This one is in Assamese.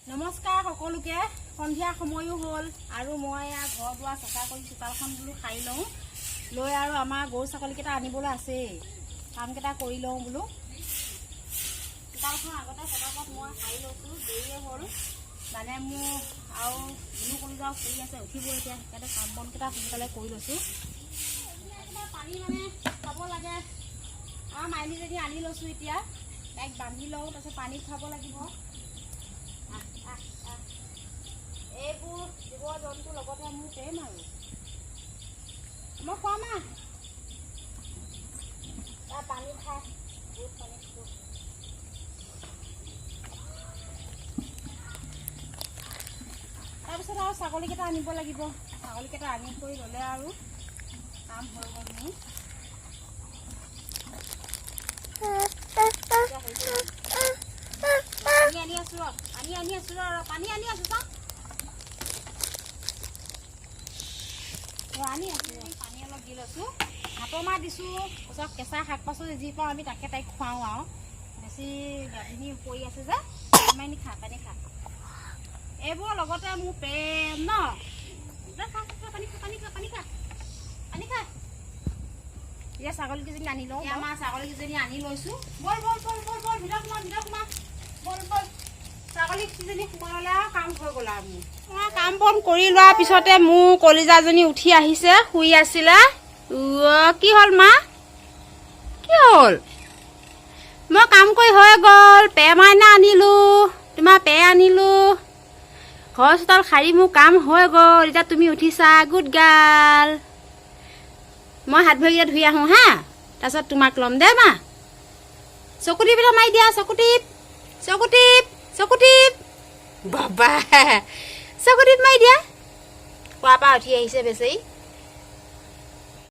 নমস্কাৰ সকলোকে সন্ধিয়া সময়ো হ'ল আৰু মই ঘৰ দুৱাৰ চাফা কৰি চোতালখন বোলো খাই লওঁ লৈ আৰু আমাৰ গৰু ছাগলীকেইটা আনিবলৈ আছেই কামকেইটা কৰি লওঁ বোলো চোতালখন আগতে পটাপট মই খাই লৈছোঁ দেৰিয়ে হ'ল মানে মোৰ আৰু ধুনু কলিজাও ফুৰি আছে উঠিব এতিয়া সেইকাৰণে কাম বনকেইটা সোনকালে কৰি লৈছোঁ পানী মানে খাব লাগে আমাৰ মাইনীজনী আনি লৈছোঁ এতিয়া তাইক বান্ধি লওঁ তাৰপিছত পানী খুৱাব লাগিব এইবোৰ জীৱ জন্তুৰ লগতে মোৰ প্ৰেম আৰু মই খুৱাম তাৰ পানী খাই বহুত পানী খাব তাৰপিছত আৰু ছাগলীকেইটা আনিব লাগিব ছাগলীকেইটা আনি কৰি ল'লে আৰু কাম হৈ গ'ল মোৰ আনি আছো পানী আনি আছো চা আনি আছো পানী অলপ দি লৈছোঁ ভাতৰ মাৰ দিছোঁ তাৰপিছত কেঁচা শাক পাচলি যি পাওঁ আমি তাকে তাইক খুৱাওঁ আৰু বেছি গাভিনী পৰি আছে যে পানী খা এইবোৰ লগতে মোৰ প্ৰেম ন পানী খা এতিয়া ছাগলীকেইজনী আনি লওঁ আমাৰ ছাগলীকেইজনী আনি লৈছোঁ বল ভিতৰত সোমা বল ছাগলীকেইজনী সোমালে আৰু কাম হৈ গ'ল আৰু মোৰ কাম বন কৰি লোৱাৰ পিছতে মোৰ কলিজাজনী উঠি আহিছে শুই আছিলে কি হ'ল মা কি হ'ল মই কাম কৰি হৈ গ'ল পে মাইনা আনিলোঁ তোমাৰ পে আনিলোঁ ঘৰ চোতাল সাৰি মোৰ কাম হৈ গ'ল এতিয়া তুমি উঠিছা গুড গাৰ্ল মই হাত ভৰিকেইটা ধুই আহোঁ হা তাৰপিছত তোমাক ল'ম দে মা চকু টিপ এটা মাৰি দিয়া চকু টিপ বাবা চকু টিপ মাৰি দিয়া খোৱাৰ পৰা উঠি আহিছে বেচেৰি